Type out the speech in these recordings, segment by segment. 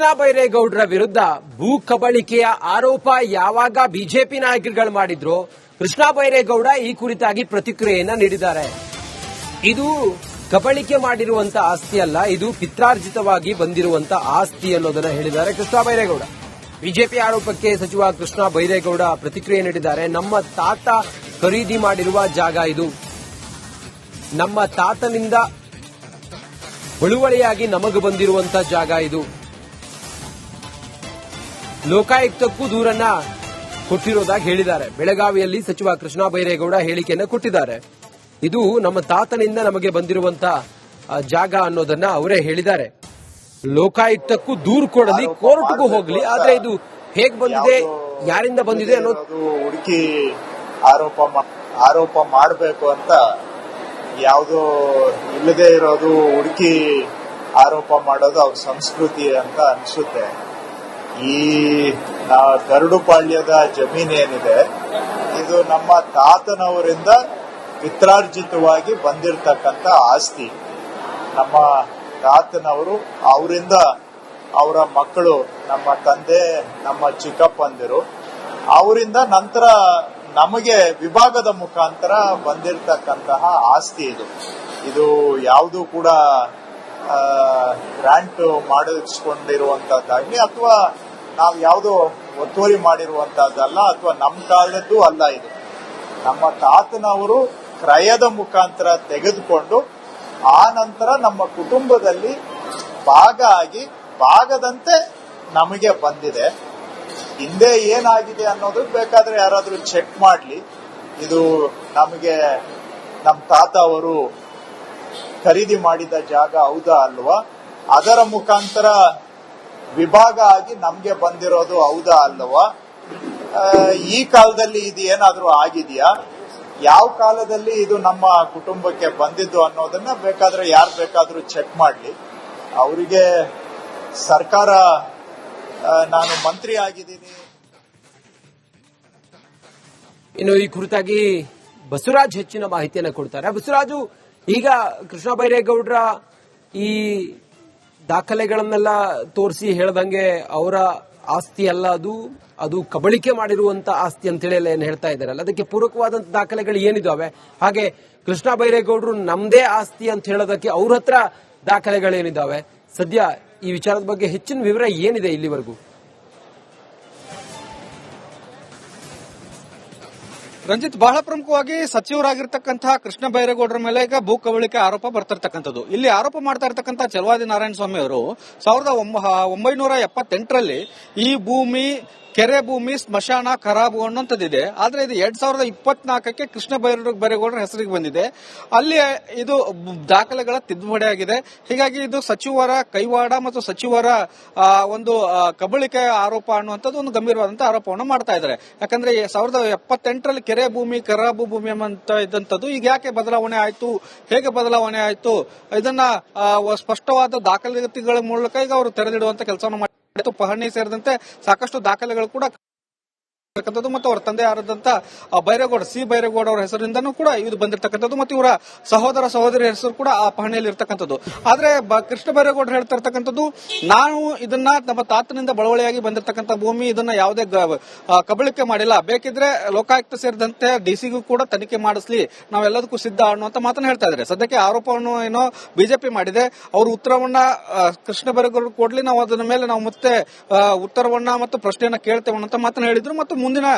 ಕೃಷ್ಣ ಬೈರೇಗೌಡರ ವಿರುದ್ಧ ಭೂ ಕಬಳಿಕೆಯ ಆರೋಪ ಯಾವಾಗ ಬಿಜೆಪಿ ನಾಯಕರುಗಳು ಮಾಡಿದ್ರು, ಕೃಷ್ಣ ಬೈರೇಗೌಡ ಈ ಕುರಿತಾಗಿ ಪ್ರತಿಕ್ರಿಯೆಯನ್ನ ನೀಡಿದ್ದಾರೆ. ಇದು ಕಬಳಿಕೆ ಮಾಡಿರುವಂತ ಆಸ್ತಿ ಅಲ್ಲ, ಇದು ಪಿತ್ರಾರ್ಜಿತವಾಗಿ ಬಂದಿರುವಂತ ಆಸ್ತಿ ಅನ್ನೋದನ್ನ ಹೇಳಿದ್ದಾರೆ ಕೃಷ್ಣ ಬೈರೇಗೌಡ. ಬಿಜೆಪಿ ಆರೋಪಕ್ಕೆ ಸಚಿವ ಕೃಷ್ಣ ಬೈರೇಗೌಡ ಪ್ರತಿಕ್ರಿಯೆ ನೀಡಿದ್ದಾರೆ. ನಮ್ಮ ತಾತ ಖರೀದಿ ಮಾಡಿರುವ ಜಾಗ ಇದು, ನಮ್ಮ ತಾತನಿಂದ ಬಳುವಳಿಯಾಗಿ ನಮಗೆ ಬಂದಿರುವಂತ ಜಾಗ ಇದು. ಲೋಕಾಯುಕ್ತಕ್ಕೂ ದೂರನ್ನ ಕೊಟ್ಟಿರೋದಾಗಿ ಹೇಳಿದ್ದಾರೆ. ಬೆಳಗಾವಿಯಲ್ಲಿ ಸಚಿವ ಕೃಷ್ಣ ಬೈರೇಗೌಡ ಹೇಳಿಕೆಯನ್ನು ಕೊಟ್ಟಿದ್ದಾರೆ. ಇದು ನಮ್ಮ ತಾತನಿಂದ ನಮಗೆ ಬಂದಿರುವಂತ ಜಾಗ ಅನ್ನೋದನ್ನ ಅವರೇ ಹೇಳಿದ್ದಾರೆ. ಲೋಕಾಯುಕ್ತಕ್ಕೂ ದೂರು ಕೊಡಲಿ, ಕೋರ್ಟ್ಗೂ ಹೋಗಲಿ, ಆದ್ರೆ ಇದು ಹೇಗ್ ಬಂದಿದೆ, ಯಾರಿಂದ ಬಂದಿದೆ ಅನ್ನೋದು ಹುಡುಕಿ ಆರೋಪ ಮಾಡಬೇಕು ಅಂತ ಯಾವುದೋ ಇಲ್ಲದೆ ಇರೋದು ಹುಡುಕಿ ಆರೋಪ ಮಾಡೋದು ಅವ್ರ ಸಂಸ್ಕೃತಿ ಅಂತ ಅನ್ಸುತ್ತೆ. ಈ ಗರುಡುಪಾಳ್ಯದ ಜಮೀನೇನಿದೆ, ಇದು ನಮ್ಮ ತಾತನವರಿಂದ ಪಿತ್ರಾರ್ಜಿತವಾಗಿ ಬಂದಿರತಕ್ಕಂತ ಆಸ್ತಿ. ನಮ್ಮ ತಾತನವರು, ಅವರಿಂದ ಅವರ ಮಕ್ಕಳು, ನಮ್ಮ ತಂದೆ, ನಮ್ಮ ಚಿಕ್ಕಪ್ಪಂದಿರು, ಅವರಿಂದ ನಂತರ ನಮಗೆ ವಿಭಾಗದ ಮುಖಾಂತರ ಬಂದಿರತಕ್ಕಂತಹ ಆಸ್ತಿ ಇದು. ಇದು ಯಾವುದು ಕೂಡ ಗ್ರಾಂಟ್ ಮಾಡಿಸ್ಕೊಂಡಿರುವಂತದ್ದಾಗ್ಲಿ ಅಥವಾ ನಾವು ಯಾವುದೋ ಒತ್ತುವರಿ ಮಾಡಿರುವಂತದ್ದಲ್ಲ, ಅಥವಾ ನಮ್ಮ ಕಾಲದ್ದು ಅಲ್ಲ. ಇದು ನಮ್ಮ ತಾತನವರು ಕ್ರಯದ ಮುಖಾಂತರ ತೆಗೆದುಕೊಂಡು ಆ ನಂತರ ನಮ್ಮ ಕುಟುಂಬದಲ್ಲಿ ಭಾಗ ಆಗಿ ಭಾಗದಂತೆ ನಮಗೆ ಬಂದಿದೆ. ಹಿಂದೆ ಏನಾಗಿದೆ ಅನ್ನೋದು ಬೇಕಾದ್ರೆ ಯಾರಾದ್ರೂ ಚೆಕ್ ಮಾಡ್ಲಿ. ಇದು ನಮಗೆ ನಮ್ಮ ತಾತ ಅವರು ಖರೀದಿ ಮಾಡಿದ ಜಾಗ ಹೌದಾ ಅಲ್ವಾ, ಅದರ ಮುಖಾಂತರ ವಿಭಾಗ ಆಗಿ ನಮ್ಗೆ ಬಂದಿರೋದು ಹೌದಾ ಅಲ್ವಾ, ಈ ಕಾಲದಲ್ಲಿ ಇದು ಏನಾದ್ರೂ ಆಗಿದೆಯಾ, ಯಾವ ಕಾಲದಲ್ಲಿ ಇದು ನಮ್ಮ ಕುಟುಂಬಕ್ಕೆ ಬಂದಿದ್ದು ಅನ್ನೋದನ್ನ ಬೇಕಾದ್ರೆ ಯಾರು ಬೇಕಾದ್ರೂ ಚೆಕ್ ಮಾಡ್ಲಿ. ಅವರಿಗೆ ಸರ್ಕಾರ, ನಾನು ಮಂತ್ರಿ ಆಗಿದ್ದೀನಿ. ಇನ್ನು ಈ ಕುರಿತಾಗಿ ಬಸವರಾಜ್ ಹೆಚ್ಚಿನ ಮಾಹಿತಿಯನ್ನು ಕೊಡ್ತಾರೆ. ಬಸವರಾಜು, ಈಗ ಕೃಷ್ಣ ಬೈರೇಗೌಡರ ಈ ದಾಖಲೆಗಳನ್ನೆಲ್ಲ ತೋರಿಸಿ ಹೇಳ್ದಂಗೆ ಅವರ ಆಸ್ತಿ ಅಲ್ಲ, ಅದು ಕಬಳಿಕೆ ಮಾಡಿರುವಂತ ಆಸ್ತಿ ಅಂತೇಳಿ ಎಲ್ಲ ಏನು ಹೇಳ್ತಾ ಇದ್ದಾರಲ್ಲ, ಅದಕ್ಕೆ ಪೂರಕವಾದಂತ ದಾಖಲೆಗಳು ಏನಿದಾವೆ? ಹಾಗೆ ಕೃಷ್ಣ ಬೈರೇಗೌಡರು ನಮ್ದೇ ಆಸ್ತಿ ಅಂತ ಹೇಳೋದಕ್ಕೆ ಅವ್ರ ಹತ್ರ ದಾಖಲೆಗಳೇನಿದಾವೆ? ಸದ್ಯ ಈ ವಿಚಾರದ ಬಗ್ಗೆ ಹೆಚ್ಚಿನ ವಿವರ ಏನಿದೆ ಇಲ್ಲಿವರೆಗೂ? ರಂಜಿತ್, ಬಹಳ ಪ್ರಮುಖವಾಗಿ ಸಚಿವರಾಗಿರ್ತಕ್ಕಂತಹ ಕೃಷ್ಣ ಬೈರೇಗೌಡರ ಮೇಲೆ ಈಗ ಭೂ ಕಬಳಿಕೆ ಆರೋಪ ಬರ್ತಿರ್ತಕ್ಕಂಥದ್ದು. ಇಲ್ಲಿ ಆರೋಪ ಮಾಡ್ತಾ ಇರ್ತಕ್ಕಂಥ ಚಲವಾದಿ ನಾರಾಯಣ ಸ್ವಾಮಿ ಅವರು 1978ರಲ್ಲಿ ಈ ಭೂಮಿ ಕೆರೆ ಭೂಮಿ ಸ್ಮಶಾನ ಖರಾಬು ಅನ್ನೋಂಥದ್ದಿದೆ. ಆದ್ರೆ ಇದು 2024ಕ್ಕೆ ಕೃಷ್ಣ ಬೈರೇಗೌಡರ ಹೆಸರಿಗೆ ಬಂದಿದೆ. ಅಲ್ಲಿ ಇದು ದಾಖಲೆಗಳ ತಿದ್ದುಪಡಿ ಆಗಿದೆ. ಹೀಗಾಗಿ ಇದು ಸಚಿವರ ಕೈವಾಡ ಮತ್ತು ಸಚಿವರ ಒಂದು ಕಬಳಿಕೆ ಆರೋಪ ಅನ್ನುವಂಥದ್ದು ಒಂದು ಗಂಭೀರವಾದಂತಹ ಆರೋಪವನ್ನು ಮಾಡ್ತಾ ಇದ್ದಾರೆ. ಯಾಕಂದ್ರೆ 1978ರಲ್ಲಿ ಕೆರೆ ಭೂಮಿ ಖರಾಬು ಭೂಮಿ ಅಂತ ಇದ್ದಂಥದ್ದು ಈಗ ಯಾಕೆ ಬದಲಾವಣೆ ಆಯ್ತು, ಹೇಗೆ ಬದಲಾವಣೆ ಆಯ್ತು, ಇದನ್ನ ಸ್ಪಷ್ಟವಾದ ದಾಖಲೆಗಳ ಮೂಲಕ ಈಗ ಅವರು ತೆರೆದಿಡುವಂತ ಕೆಲಸವನ್ನು ಮಾಡಿತ್ತು. ಪಹಣಿ ಸೇರಿದಂತೆ ಸಾಕಷ್ಟು ದಾಖಲೆಗಳು ಕೂಡ ಮತ್ತು ಅವರ ತಂದೆ ಆದಂತ ಬೈರೇಗೌಡ, ಸಿ ಬೈರೇಗೌಡ ಅವರ ಹೆಸರಿಂದನೂ ಕೂಡ ಇದು ಬಂದಿರತಕ್ಕಂಥದ್ದು ಮತ್ತು ಇವರ ಸಹೋದರ ಸಹೋದರಿ ಹೆಸರು ಕೂಡ ಆ ಪಹಣಿಯಲ್ಲಿ ಇರತಕ್ಕಂಥದ್ದು. ಆದ್ರೆ ಕೃಷ್ಣ ಬೈರೇಗೌಡರು ಹೇಳ್ತಾ ಇರ್ತಕ್ಕಂಥದ್ದು, ನಾವು ಇದನ್ನ ನಮ್ಮ ತಾತನಿಂದ ಬಳವಳಿಯಾಗಿ ಬಂದಿರತಕ್ಕಂಥ ಭೂಮಿ, ಇದನ್ನ ಯಾವುದೇ ಕಬಳಿಕೆ ಮಾಡಿಲ್ಲ, ಬೇಕಿದ್ರೆ ಲೋಕಾಯುಕ್ತ ಸೇರಿದಂತೆ ಡಿಸಿಗೂ ಕೂಡ ತನಿಖೆ ಮಾಡಿಸ್ಲಿ, ನಾವೆಲ್ಲದಕ್ಕೂ ಸಿದ್ಧ ಅನ್ನುವಂತ ಮಾತನ್ನ ಹೇಳ್ತಾ ಇದ್ದಾರೆ. ಸದ್ಯಕ್ಕೆ ಆರೋಪವನ್ನು ಏನೋ ಬಿಜೆಪಿ ಮಾಡಿದೆ. ಅವರು ಉತ್ತರವನ್ನ ಕೃಷ್ಣ ಬೈರೇಗೌಡರು ಕೊಡ್ಲಿ, ನಾವು ಅದರ ಮೇಲೆ ನಾವು ಮತ್ತೆ ಉತ್ತರವನ್ನ ಮತ್ತು ಪ್ರಶ್ನೆಯನ್ನ ಕೇಳ್ತೇವೆ ಅನ್ನೋ ಮಾತನ್ನ ಹೇಳಿದ್ರು. ಮತ್ತು ಮುಂದಿನ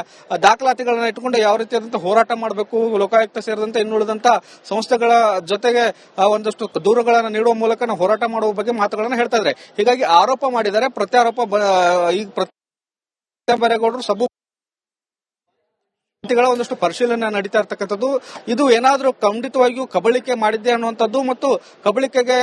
ದಾಖಲಾತಿಗಳನ್ನ ಇಟ್ಟುಕೊಂಡು ಯಾವ ರೀತಿಯಾದಂತಹ ಹೋರಾಟ ಮಾಡಬೇಕು, ಲೋಕಾಯುಕ್ತ ಸೇರಿದಂತೆ ಇನ್ನುಳಿದಂತ ಸಂಸ್ಥೆಗಳ ಜೊತೆಗೆ ಒಂದಷ್ಟು ದೂರುಗಳನ್ನು ನೀಡುವ ಮೂಲಕ ನಾವು ಹೋರಾಟ ಮಾಡುವ ಬಗ್ಗೆ ಮಾತುಗಳನ್ನ ಹೇಳ್ತಾ ಇದ್ದಾರೆ. ಹೀಗಾಗಿ ಆರೋಪ ಮಾಡಿದ್ದಾರೆ, ಪ್ರತ್ಯಾರೋಪ ಬೈರೇಗೌಡರು ಸಬ್ ಒಂದಷ್ಟು ಪರಿಶೀಲನೆ ನಡೀತಾ ಇರ್ತಕ್ಕಂಥದ್ದು. ಇದು ಏನಾದರೂ ಖಂಡಿತವಾಗಿಯೂ ಕಬಳಿಕೆ ಮಾಡಿದ್ದೆ ಅನ್ನುವಂಥದ್ದು ಮತ್ತು ಕಬಳಿಕೆಗೆ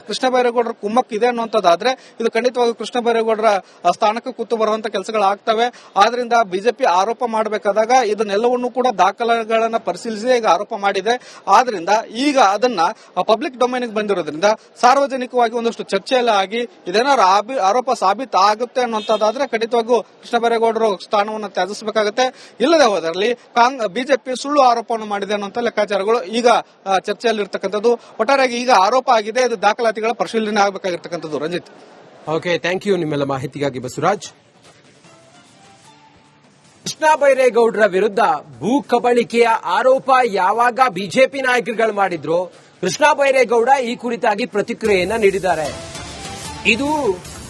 ಕೃಷ್ಣ ಬೈರೇಗೌಡರ ಕುಮ್ಮಕ್ಕಿದೆ ಅನ್ನುವಂಥದ್ದಾದ್ರೆ ಇದು ಖಂಡಿತವಾಗಿಯೂ ಕೃಷ್ಣ ಬೈರೇಗೌಡರ ಸ್ಥಾನಕ್ಕೆ ಕೂತು ಬರುವಂತ ಕೆಲಸಗಳಾಗ್ತವೆ. ಆದ್ರಿಂದ ಬಿಜೆಪಿ ಆರೋಪ ಮಾಡಬೇಕಾದಾಗ ಇದನ್ನೆಲ್ಲವನ್ನೂ ಕೂಡ ದಾಖಲೆಗಳನ್ನ ಪರಿಶೀಲಿಸಿ ಈಗ ಆರೋಪ ಮಾಡಿದೆ. ಆದ್ರಿಂದ ಈಗ ಅದನ್ನ ಪಬ್ಲಿಕ್ ಡೊಮೈನ್ಗೆ ಬಂದಿರೋದ್ರಿಂದ ಸಾರ್ವಜನಿಕವಾಗಿ ಒಂದಷ್ಟು ಚರ್ಚೆ ಎಲ್ಲ ಆಗಿ ಇದೇನಾದ್ರು ಆರೋಪ ಸಾಬೀತು ಆಗುತ್ತೆ ಅನ್ನುವಂಥದ್ದಾದ್ರೆ ಖಂಡಿತವಾಗಿಯೂ ಕೃಷ್ಣ ಬೈರೇಗೌಡರು ಸ್ಥಾನವನ್ನು ತ್ಯಜಿಸಬೇಕಾಗುತ್ತೆ. ಇಲ್ಲದೆ ಹೋದಲ್ಲಿ ಬಿಜೆಪಿ ಸುಳ್ಳು ಆರೋಪವನ್ನು ಮಾಡಿದೆ ಅನ್ನುವಂತ ಲೆಕ್ಕಾಚಾರಗಳು ಈಗ ಚರ್ಚೆಯಲ್ಲಿರ್ತಕ್ಕಂಥದ್ದು. ಒಟ್ಟಾರೆಯಾಗಿ ಈಗ ಆರೋಪ ಆಗಿದೆ, ಇದು ದಾಖಲಾತಿಗಳ ಪರಿಶೀಲನೆ ಆಗಬೇಕಾಗಿರ್ತಕ್ಕಂಥದ್ದು. ರಂಜಿತ್. ಓಕೆ, ಥ್ಯಾಂಕ್ ಯು ನಿಮ್ಮೆಲ್ಲ ಮಾಹಿತಿಗಾಗಿ ಬಸವರಾಜ್. ಕೃಷ್ಣ ಬೈರೇಗೌಡರ ವಿರುದ್ಧ ಭೂ ಕಬಳಿಕೆಯ ಆರೋಪ ಯಾವಾಗ ಬಿಜೆಪಿ ನಾಯಕರುಗಳು ಮಾಡಿದ್ರು, ಕೃಷ್ಣ ಬೈರೇಗೌಡ ಈ ಕುರಿತಾಗಿ ಪ್ರತಿಕ್ರಿಯೆಯನ್ನ ನೀಡಿದ್ದಾರೆ. ಇದು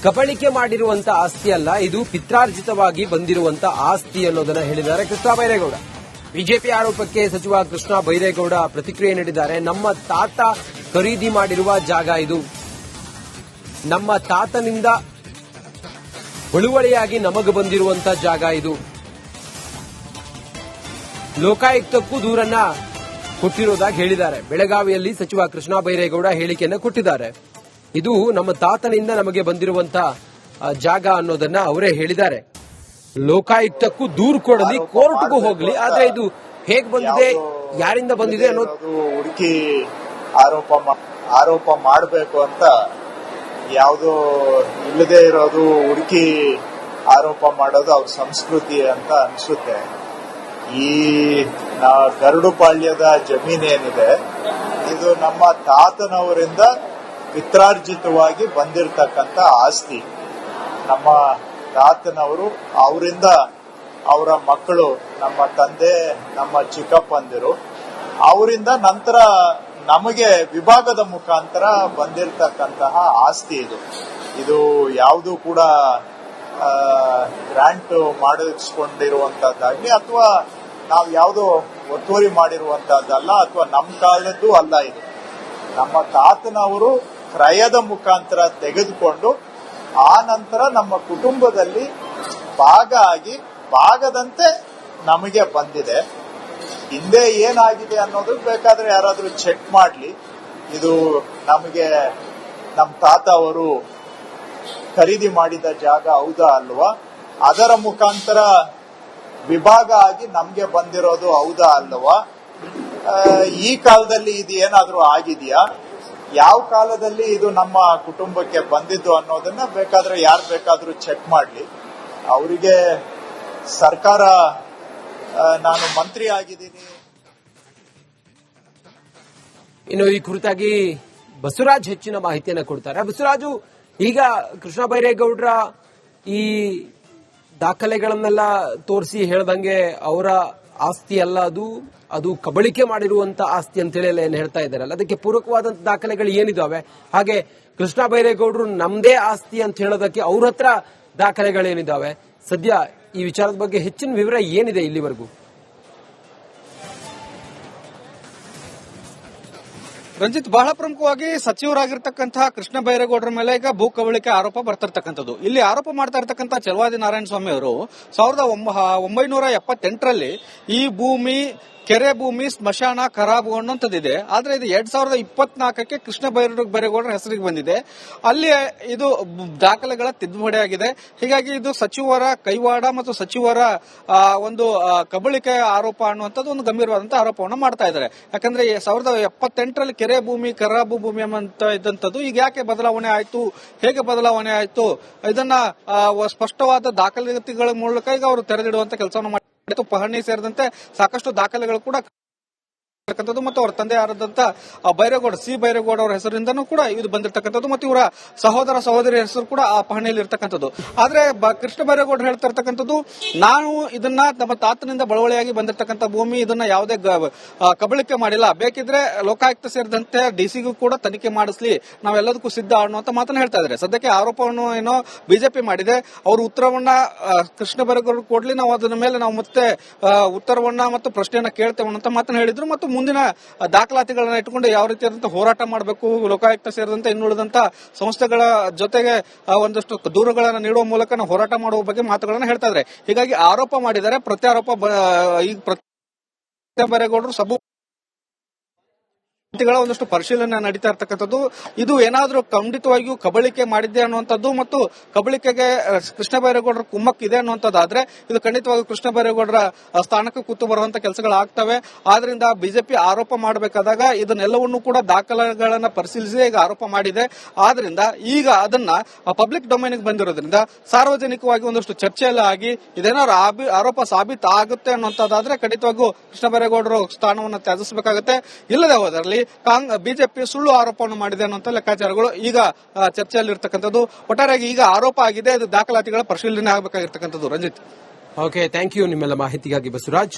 ಕಬಳಿಕೆ ಮಾಡಿರುವಂತ ಆಸ್ತಿ ಅಲ್ಲ, ಇದು ಪಿತ್ರಾರ್ಜಿತವಾಗಿ ಬಂದಿರುವಂತ ಆಸ್ತಿ ಅನ್ನೋದನ್ನ ಹೇಳಿದ್ದಾರೆ ಕೃಷ್ಣ ಬೈರೇಗೌಡ. ಬಿಜೆಪಿ ಆರೋಪಕ್ಕೆ ಸಚಿವ ಕೃಷ್ಣ ಬೈರೇಗೌಡ ಪ್ರತಿಕ್ರಿಯೆ ನೀಡಿದ್ದಾರೆ. ನಮ್ಮ ತಾತ ಖರೀದಿ ಮಾಡಿರುವ ಜಾಗ ಇದು, ನಮ್ಮ ತಾತನಿಂದ ಬಳುವಳಿಯಾಗಿ ನಮಗೆ ಬಂದಿರುವಂತ ಜಾಗ ಇದು. ಲೋಕಾಯುಕ್ತಕ್ಕೂ ದೂರನ್ನ ಕೊಟ್ಟಿರೋದಾಗಿ ಹೇಳಿದ್ದಾರೆ. ಬೆಳಗಾವಿಯಲ್ಲಿ ಸಚಿವ ಕೃಷ್ಣ ಬೈರೇಗೌಡ ಹೇಳಿಕೆಯನ್ನು ಕೊಟ್ಟಿದ್ದಾರೆ. ಇದು ನಮ್ಮ ತಾತನಿಂದ ನಮಗೆ ಬಂದಿರುವಂತ ಜಾಗ ಅನ್ನೋದನ್ನ ಅವರೇ ಹೇಳಿದ್ದಾರೆ. ಲೋಕಾಯುಕ್ತಕ್ಕೂ ದೂರು ಕೊಡಲಿ, ಕೋರ್ಟ್ಗೂ ಹೋಗಲಿ, ಆದ್ರೆ ಇದು ಹೇಗ್ ಬಂದಿದೆ, ಯಾರಿಂದ ಬಂದಿದೆ ಅನ್ನೋದು ಹುಡುಕಿ ಆರೋಪ ಮಾಡಬೇಕು ಅಂತ ಯಾವುದೋ ಇಲ್ಲದೆ ಇರೋದು ಹುಡುಕಿ ಆರೋಪ ಮಾಡೋದು ಅವ್ರ ಸಂಸ್ಕೃತಿ ಅಂತ ಅನ್ಸುತ್ತೆ. ಈ ಗರುಡುಪಾಳ್ಯದ ಜಮೀನೇನಿದೆ ಇದು ನಮ್ಮ ತಾತನವರಿಂದ ಪಿತ್ರಾರ್ಜಿತವಾಗಿ ಬಂದಿರತಕ್ಕಂತ ಆಸ್ತಿ. ನಮ್ಮ ತಾತನವರು, ಅವರಿಂದ ಅವರ ಮಕ್ಕಳು, ನಮ್ಮ ತಂದೆ, ನಮ್ಮ ಚಿಕ್ಕಪ್ಪಂದಿರು, ಅವರಿಂದ ನಂತರ ನಮಗೆ ವಿಭಾಗದ ಮುಖಾಂತರ ಬಂದಿರತಕ್ಕಂತಹ ಆಸ್ತಿ ಇದು. ಇದು ಯಾವುದು ಕೂಡ ಗ್ರಾಂಟ್ ಮಾಡಿಸ್ಕೊಂಡಿರುವಂತದ್ದಾಗ್ಲಿ ಅಥವಾ ನಾವು ಯಾವುದೋ ಒತ್ತುವರಿ ಮಾಡಿರುವಂತದ್ದಲ್ಲ ಅಥವಾ ನಮ್ಮ ಕಾಲದ್ದು ಅಲ್ಲ. ಇದು ನಮ್ಮ ತಾತನವರು ಕ್ರಯದ ಮುಖಾಂತರ ತೆಗೆದುಕೊಂಡು ಆ ನಂತರ ನಮ್ಮ ಕುಟುಂಬದಲ್ಲಿ ಭಾಗ ಆಗಿ ಭಾಗದಂತೆ ನಮಗೆ ಬಂದಿದೆ. ಹಿಂದೆ ಏನಾಗಿದೆ ಅನ್ನೋದು ಬೇಕಾದ್ರೆ ಯಾರಾದ್ರೂ ಚೆಕ್ ಮಾಡ್ಲಿ. ಇದು ನಮಗೆ ನಮ್ಮ ತಾತ ಅವರು ಖರೀದಿ ಮಾಡಿದ ಜಾಗ ಹೌದಾ ಅಲ್ವಾ, ಅದರ ಮುಖಾಂತರ ವಿಭಾಗ ಆಗಿ ನಮ್ಗೆ ಬಂದಿರೋದು ಹೌದಾ ಅಲ್ವಾ, ಈ ಕಾಲದಲ್ಲಿ ಇದು ಏನಾದ್ರೂ ಆಗಿದೆಯಾ, ಯಾವ ಕಾಲದಲ್ಲಿ ಇದು ನಮ್ಮ ಕುಟುಂಬಕ್ಕೆ ಬಂದಿದ್ದು ಅನ್ನೋದನ್ನ ಬೇಕಾದ್ರೆ ಯಾರು ಬೇಕಾದ್ರೂ ಚೆಕ್ ಮಾಡ್ಲಿ. ಅವರಿಗೆ ಸರ್ಕಾರ ನಾನು ಮಂತ್ರಿ ಆಗಿದ್ದೀನಿ. ಇನ್ನು ಈ ಕುರಿತಾಗಿ ಬಸವರಾಜ್ ಹೆಚ್ಚಿನ ಮಾಹಿತಿಯನ್ನು ಕೊಡ್ತಾರೆ. ಬಸವರಾಜು, ಈಗ ಕೃಷ್ಣ ಬೈರೇಗೌಡರ ಈ ದಾಖಲೆಗಳನ್ನೆಲ್ಲ ತೋರಿಸಿ ಹೇಳ್ದಂಗೆ ಅವರ ಆಸ್ತಿ ಅಲ್ಲ ಅದು ಕಬಳಿಕೆ ಮಾಡಿರುವಂತ ಆಸ್ತಿ ಅಂತೇಳಿ ಎಲ್ಲ ಏನ್ ಹೇಳ್ತಾ ಇದ್ದಾರಲ್ಲ, ಅದಕ್ಕೆ ಪೂರಕವಾದಂತ ದಾಖಲೆಗಳು ಏನಿದಾವೆ? ಹಾಗೆ ಕೃಷ್ಣ ಬೈರೇಗೌಡರು ನಮ್ದೇ ಆಸ್ತಿ ಅಂತ ಹೇಳೋದಕ್ಕೆ ಅವ್ರ ಹತ್ರ ದಾಖಲೆಗಳೇನಿದಾವೆ? ಸದ್ಯ ಈ ವಿಚಾರದ ಬಗ್ಗೆ ಹೆಚ್ಚಿನ ವಿವರ ಏನಿದೆ ಇಲ್ಲಿವರೆಗೂ? ರಂಜಿತ್, ಬಹಳ ಪ್ರಮುಖವಾಗಿ ಸಚಿವರಾಗಿರ್ತಕ್ಕಂತಹ ಕೃಷ್ಣ ಬೈರೇಗೌಡರ ಮೇಲೆ ಈಗ ಭೂ ಕಬಳಿಕೆ ಆರೋಪ ಬರ್ತಿರ್ತಕ್ಕಂಥದ್ದು. ಇಲ್ಲಿ ಆರೋಪ ಮಾಡ್ತಾ ಇರ್ತಕ್ಕಂಥ ಚಲವಾದಿ ನಾರಾಯಣ ಸ್ವಾಮಿ ಅವರು 1978ರಲ್ಲಿ ಈ ಭೂಮಿ ಕೆರೆ ಭೂಮಿ ಸ್ಮಶಾನ ಖರಾಬು ಅನ್ನುವಂಥದ್ದಿದೆ. ಆದ್ರೆ ಇದು 2024ಕ್ಕೆ ಕೃಷ್ಣ ಬೈರೇಗೌಡರ ಹೆಸರಿಗೆ ಬಂದಿದೆ. ಅಲ್ಲಿ ಇದು ದಾಖಲೆಗಳ ತಿದ್ದುಪಡಿ ಆಗಿದೆ. ಹೀಗಾಗಿ ಇದು ಸಚಿವರ ಕೈವಾಡ ಮತ್ತು ಸಚಿವರ ಒಂದು ಕಬಳಿಕೆ ಆರೋಪ ಅನ್ನುವಂಥದ್ದು ಒಂದು ಗಂಭೀರವಾದಂತಹ ಆರೋಪವನ್ನು ಮಾಡ್ತಾ ಇದ್ದಾರೆ. ಯಾಕಂದ್ರೆ 1978ರಲ್ಲಿ ಕೆರೆ ಭೂಮಿ ಖರಾಬು ಭೂಮಿ ಅಂತ ಇದ್ದಂಥದ್ದು ಈಗ ಯಾಕೆ ಬದಲಾವಣೆ ಆಯ್ತು, ಹೇಗೆ ಬದಲಾವಣೆ ಆಯ್ತು, ಇದನ್ನ ಸ್ಪಷ್ಟವಾದ ದಾಖಲಾತಿಗಳ ಮೂಲಕ ಈಗ ಅವರು ತೆರೆದಿಡುವಂತ ಕೆಲಸವನ್ನು ಮಾಡಿ ಪಹಣಿ ಸೇರಿದಂತೆ ಸಾಕಷ್ಟು ದಾಖಲೆಗಳು ಕೂಡ ಮತ್ತು ಅವರ ತಂದೆ ಆದಂತ ಬೈರೇಗೌಡ ಸಿ ಬೈರೇಗೌಡ ಅವರ ಹೆಸರಿಂದನೂ ಕೂಡ ಇದು ಬಂದಿರತಕ್ಕಂಥದ್ದು ಮತ್ತು ಇವರ ಸಹೋದರ ಸಹೋದರಿ ಹೆಸರು ಕೂಡ ಆ ಪಹಣಿಯಲ್ಲಿ ಇರತಕ್ಕಂಥದ್ದು. ಆದ್ರೆ ಕೃಷ್ಣ ಬೈರೇಗೌಡ ಹೇಳ್ತಾ ಇರ್ತಕ್ಕಂಥದ್ದು, ನಾನು ಇದನ್ನ ನಮ್ಮ ತಾತನಿಂದ ಬಳುವಳಿಯಾಗಿ ಬಂದಿರತಕ್ಕಂಥ ಭೂಮಿ, ಇದನ್ನ ಯಾವುದೇ ಕಬಳಿಕೆ ಮಾಡಿಲ್ಲ, ಬೇಕಿದ್ರೆ ಲೋಕಾಯುಕ್ತ ಸೇರಿದಂತೆ ಡಿಸಿಗೂ ಕೂಡ ತನಿಖೆ ಮಾಡಿಸ್ಲಿ, ನಾವೆಲ್ಲದಕ್ಕೂ ಸಿದ್ಧ ಅನ್ನುವಂತ ಮಾತನ್ನ ಹೇಳ್ತಾ ಇದ್ದಾರೆ. ಸದ್ಯಕ್ಕೆ ಆರೋಪವನ್ನು ಏನೋ ಬಿಜೆಪಿ ಮಾಡಿದೆ. ಅವರು ಉತ್ತರವನ್ನ ಕೃಷ್ಣ ಬೈರೇಗೌಡ ಕೊಡ್ಲಿ, ನಾವು ಅದರ ಮೇಲೆ ನಾವು ಮತ್ತೆ ಉತ್ತರವನ್ನ ಮತ್ತು ಪ್ರಶ್ನೆಯನ್ನ ಕೇಳ್ತೇವೆ ಅನ್ನೋ ಮಾತನ್ನ ಹೇಳಿದ್ರು. ಮತ್ತು ಮುಂದಿನ ದಾಖಲಾತಿಗಳನ್ನ ಇಟ್ಟುಕೊಂಡು ಯಾವ ರೀತಿಯಾದಂತಹ ಹೋರಾಟ ಮಾಡಬೇಕು, ಲೋಕಾಯುಕ್ತ ಸೇರಿದಂತೆ ಇನ್ನುಳಿದಂತ ಸಂಸ್ಥೆಗಳ ಜೊತೆಗೆ ಒಂದಷ್ಟು ದೂರುಗಳನ್ನು ನೀಡುವ ಮೂಲಕ ನಾವು ಹೋರಾಟ ಮಾಡುವ ಬಗ್ಗೆ ಮಾತುಗಳನ್ನು ಹೇಳ್ತಾ ಇದ್ದಾರೆ. ಹೀಗಾಗಿ ಆರೋಪ ಮಾಡಿದ್ದಾರೆ, ಪ್ರತ್ಯಾರೋಪ ಬೈರೇಗೌಡರು ಸಬ್ ಒಂದಷ್ಟು ಪರಿಶೀಲನೆ ನಡೀತಾ ಇರ್ತಕ್ಕಂಥದ್ದು. ಇದು ಏನಾದರೂ ಖಂಡಿತವಾಗಿಯೂ ಕಬಳಿಕೆ ಮಾಡಿದ್ದೆ ಅನ್ನುವಂಥದ್ದು ಮತ್ತು ಕಬಳಿಕೆಗೆ ಕೃಷ್ಣ ಬೈರೇಗೌಡರ ಕುಮ್ಮಕ್ಕಿದೆ ಅನ್ನುವಂಥದ್ದಾದ್ರೆ ಇದು ಖಂಡಿತವಾಗಿ ಕೃಷ್ಣ ಬೈರೇಗೌಡರ ಸ್ಥಾನಕ್ಕೆ ಕೂತು ಬರುವಂತ ಕೆಲಸಗಳಾಗ್ತವೆ. ಆದ್ರಿಂದ ಬಿಜೆಪಿ ಆರೋಪ ಮಾಡಬೇಕಾದಾಗ ಇದನ್ನೆಲ್ಲವನ್ನೂ ಕೂಡ ದಾಖಲೆಗಳನ್ನ ಪರಿಶೀಲಿಸಿ ಈಗ ಆರೋಪ ಮಾಡಿದೆ. ಆದ್ರಿಂದ ಈಗ ಅದನ್ನ ಪಬ್ಲಿಕ್ ಡೊಮೈನ್ಗೆ ಬಂದಿರೋದ್ರಿಂದ ಸಾರ್ವಜನಿಕವಾಗಿ ಒಂದಷ್ಟು ಚರ್ಚೆ ಎಲ್ಲ ಆಗಿ ಇದೇನಾದ್ರು ಆರೋಪ ಸಾಬೀತು ಆಗುತ್ತೆ ಅನ್ನುವಂಥದ್ದಾದ್ರೆ ಖಂಡಿತವಾಗಿಯೂ ಕೃಷ್ಣ ಬೈರೇಗೌಡರು ಸ್ಥಾನವನ್ನು ತ್ಯಜಿಸಬೇಕಾಗುತ್ತೆ. ಇಲ್ಲದೆ ಹೋದಲ್ಲಿ ಬಿಜೆಪಿ ಸುಳ್ಳು ಆರೋಪವನ್ನು ಮಾಡಿದೆ ಅನ್ನುವಂತ ಲೆಕ್ಕಾಚಾರಗಳು ಈಗ ಚರ್ಚೆಯಲ್ಲಿರ್ತಕ್ಕಂಥದ್ದು. ಒಟ್ಟಾರೆಯಾಗಿ ಈಗ ಆರೋಪ ಆಗಿದೆ, ಅದು ದಾಖಲಾತಿಗಳ ಪರಿಶೀಲನೆ ಆಗಬೇಕಾಗಿರ್ತಕ್ಕಂಥದ್ದು. ರಂಜಿತ್. ಓಕೆ, ಥ್ಯಾಂಕ್ ಯು ನಿಮ್ಮೆಲ್ಲ ಮಾಹಿತಿಗಾಗಿ ಬಸವರಾಜ್.